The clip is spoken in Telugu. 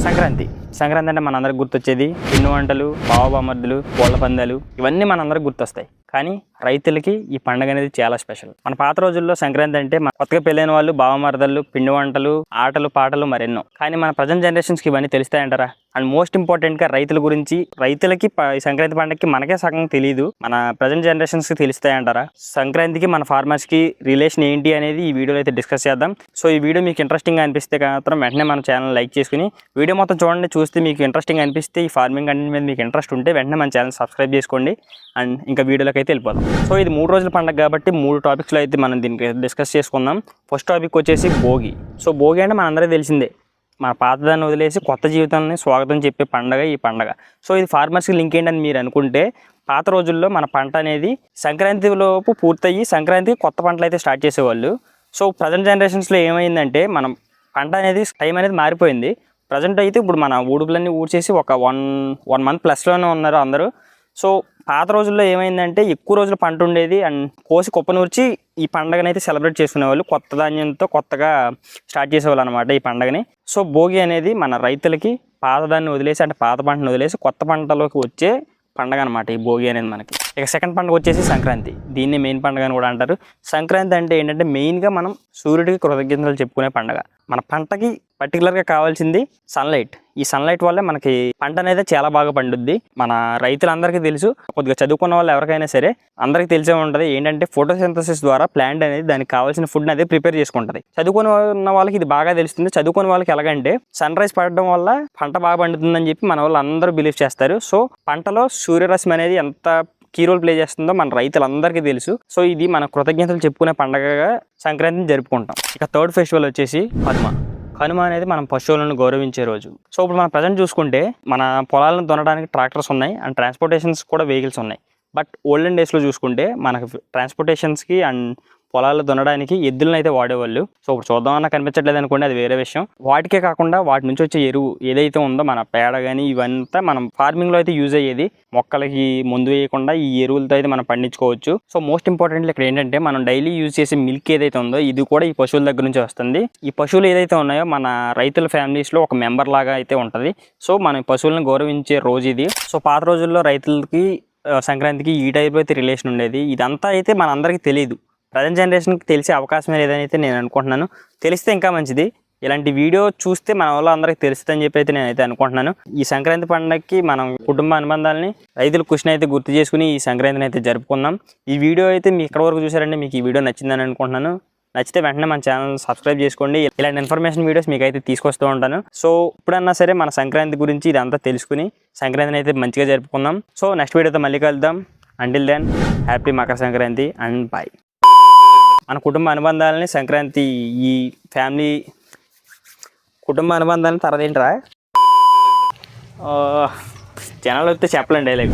సంక్రాంతి అంటే మనందరికి గుర్తొచ్చేది పిండి వంటలు, బావబామర్దులు, కోళ్ల పందాలు ఇవన్నీ మనందరికి గుర్తొస్తాయి. కానీ రైతులకి ఈ పండుగ అనేది చాలా స్పెషల్. మన పాత రోజుల్లో సంక్రాంతి అంటే కొత్తగా పెళ్ళైన వాళ్ళు బావమరదలు, పిండి వంటలు, ఆటలు పాటలు మరెన్నో. కానీ మన ప్రజెంట్ జనరేషన్స్కి ఇవన్నీ తెలుస్తాయంటారా? అండ్ మోస్ట్ ఇంపార్టెంట్గా రైతుల గురించి, రైతులకి సంక్రాంతి పండుగకి మనకే సగం తెలియదు, మన ప్రజెంట్ జనరేషన్స్కి తెలుస్తాయంటారా? సంక్రాంతికి మన ఫార్మర్స్కి రిలేషన్ ఏంటి అనేది ఈ వీడియోలో అయితే డిస్కస్ చేద్దాం. సో ఈ వీడియో మీకు ఇంట్రెస్టింగ్గా అనిపిస్తే మాత్రం వెంటనే మన ఛానల్ లైక్ చేసుకుని వీడియో మొత్తం చూడండి. చూస్తే మీకు ఇంట్రెస్టింగ్ అనిపిస్తే, ఈ ఫార్మింగ్ కంటెంట్ మీద మీకు ఇంట్రెస్ట్ ఉంటే వెంటనే మన ఛానల్ సబ్స్క్రైబ్ చేసుకోండి. అండ్ ఇంకా వీడియోలోకి అయితే వెళ్ళిపోదాం. సో ఇది 3 రోజుల పండుగ కాబట్టి 3 టాపిక్స్లో అయితే మనం దీనికి డిస్కస్ చేసుకుందాం. ఫస్ట్ టాపిక్ వచ్చేసి భోగి. సో భోగి అంటే మనందరికీ తెలిసిందే, మన పాతదాన్ని వదిలేసి కొత్త జీవితాన్ని స్వాగతం చెప్పే పండుగ ఈ పండుగ. సో ఇది ఫార్మర్స్కి లింక్ ఏంటని మీరు అనుకుంటే, పాత రోజుల్లో మన పంట అనేది సంక్రాంతిలోపు పూర్తయ్యి సంక్రాంతికి కొత్త పంటలు అయితే స్టార్ట్ చేసేవాళ్ళు. సో ప్రజెంట్ జనరేషన్స్లో ఏమైందంటే, మనం పంట అనేది టైం అనేది మారిపోయింది. ప్రజెంట్ అయితే ఇప్పుడు మన ఊడుపులన్నీ ఊడ్చేసి ఒక వన్ మంత్ ప్లస్లోనే ఉన్నారు అందరూ. సో పాత రోజుల్లో ఏమైందంటే, ఎక్కువ రోజులు పంట ఉండేది అండ్ కోసి కుప్పనూర్చి ఈ పండుగని అయితే సెలబ్రేట్ చేసుకునేవాళ్ళు. కొత్త ధాన్యంతో కొత్తగా స్టార్ట్ చేసేవాళ్ళు అనమాట ఈ పండుగని. సో భోగి అనేది మన రైతులకి పాతదాన్ని వదిలేసి, అంటే పాత పంటను వదిలేసి కొత్త పంటలోకి వచ్చే పండుగ అనమాట ఈ భోగి అనేది మనకి. ఇక సెకండ్ పండుగ వచ్చేసి సంక్రాంతి. దీన్ని మెయిన్ పండుగ అని కూడా అంటారు. సంక్రాంతి అంటే ఏంటంటే, మెయిన్గా మనం సూర్యుడికి కృతజ్ఞతలు చెప్పుకునే పండుగ. మన పంటకి పర్టికులర్గా కావాల్సింది సన్లైట్. ఈ సన్లైట్ వల్లే మనకి పంట అనేది చాలా బాగా పండుద్ది. మన రైతులందరికీ తెలుసు, కొద్దిగా చదువుకున్న వాళ్ళు ఎవరికైనా సరే అందరికీ తెలిసే ఉంటుంది ఏంటంటే, ఫోటోసింథసిస్ ద్వారా ప్లాంట్ అనేది దానికి కావాల్సిన ఫుడ్ అనేది ప్రిపేర్ చేసుకుంటుంది. చదువుకుని ఉన్న వాళ్ళకి ఇది బాగా తెలుస్తుంది. చదువుకునే వాళ్ళకి ఎలాగంటే, సన్ రైజ్ పడడం వల్ల పంట బాగా పండుతుందని చెప్పి మన వాళ్ళు అందరూ బిలీవ్ చేస్తారు. సో పంటలో సూర్యరశ్మి అనేది ఎంత కీ రోల్ ప్లే చేస్తుందో మన రైతులందరికీ తెలుసు. సో ఇది మన కృతజ్ఞతలు చెప్పుకునే పండుగగా సంక్రాంతిని జరుపుకుంటాం. ఇక థర్డ్ ఫెస్టివల్ వచ్చేసి కనుమ అనేది మనం పశువులను గౌరవించే రోజు. సో ఇప్పుడు మనం ప్రజెంట్ చూసుకుంటే, మన పొలాలను దున్నడానికి ట్రాక్టర్స్ ఉన్నాయి అండ్ ట్రాన్స్పోర్టేషన్స్ కూడా వెహికల్స్ ఉన్నాయి. బట్ ఓల్డెన్ డేస్లో చూసుకుంటే మనకు ట్రాన్స్పోర్టేషన్స్కి అండ్ పొలాలు దున్నడానికి ఎద్దులను అయితే వాడేవాళ్ళు. సో ఇప్పుడు చూద్దామన్నా కనిపించట్లేదు అనుకోండి, అది వేరే విషయం. వాటికే కాకుండా వాటి నుంచి వచ్చే ఎరువు ఏదైతే ఉందో, మన పేడ కానీ ఇవంతా మనం ఫార్మింగ్లో అయితే యూజ్ అయ్యేది. మొక్కలకి ముందు వేయకుండా ఈ ఎరువులతో అయితే మనం పండించుకోవచ్చు. సో మోస్ట్ ఇంపార్టెంట్లీ ఇక్కడ ఏంటంటే, మనం డైలీ యూజ్ చేసే మిల్క్ ఏదైతే ఉందో ఇది కూడా ఈ పశువుల దగ్గర నుంచి వస్తుంది. ఈ పశువులు ఏదైతే ఉన్నాయో మన రైతుల ఫ్యామిలీస్లో ఒక మెంబర్ లాగా అయితే ఉంటుంది. సో మన పశువులను గౌరవించే రోజు ఇది. సో పాత రోజుల్లో రైతులకి సంక్రాంతికి ఈ టైప్ అయితే రిలేషన్ ఉండేది. ఇదంతా అయితే మన అందరికీ తెలియదు. ప్రజెంట్ జనరేషన్కి తెలిసే అవకాశం లేదనైతే నేను అనుకుంటున్నాను. తెలిస్తే ఇంకా మంచిది. ఇలాంటి వీడియో చూస్తే మన వల్ల అందరికీ తెలుస్తుందని చెప్పి అయితే నేనైతే అనుకుంటున్నాను. ఈ సంక్రాంతి పండుగకి మనం కుటుంబ అనుబంధాలని, రైతుల కృషిని అయితే గుర్తు చేసుకుని ఈ సంక్రాంతిని అయితే జరుపుకుందాం. ఈ వీడియో అయితే మీ ఇక్కడ వరకు చూసారంటే మీకు ఈ వీడియో నచ్చిందని అనుకుంటున్నాను. నచ్చితే వెంటనే మన ఛానల్ సబ్స్క్రైబ్ చేసుకోండి. ఇలాంటి ఇన్ఫర్మేషన్ వీడియోస్ మీకు అయితే తీసుకొస్తూ ఉంటాను. సో ఇప్పుడన్నా సరే మన సంక్రాంతి గురించి ఇదంతా తెలుసుకుని సంక్రాంతిని అయితే మంచిగా జరుపుకుందాం. సో నెక్స్ట్ వీడియోతో మళ్ళీ కలుద్దాం. Until then happy Makar Sankranti and bye. మన కుటుంబ అనుబంధాలని సంక్రాంతి, ఈ ఫ్యామిలీ కుటుంబ అనుబంధాలని తర్వాత ఏంట్రా జనాలు వస్తే చెప్పలేండి డైలాగ్.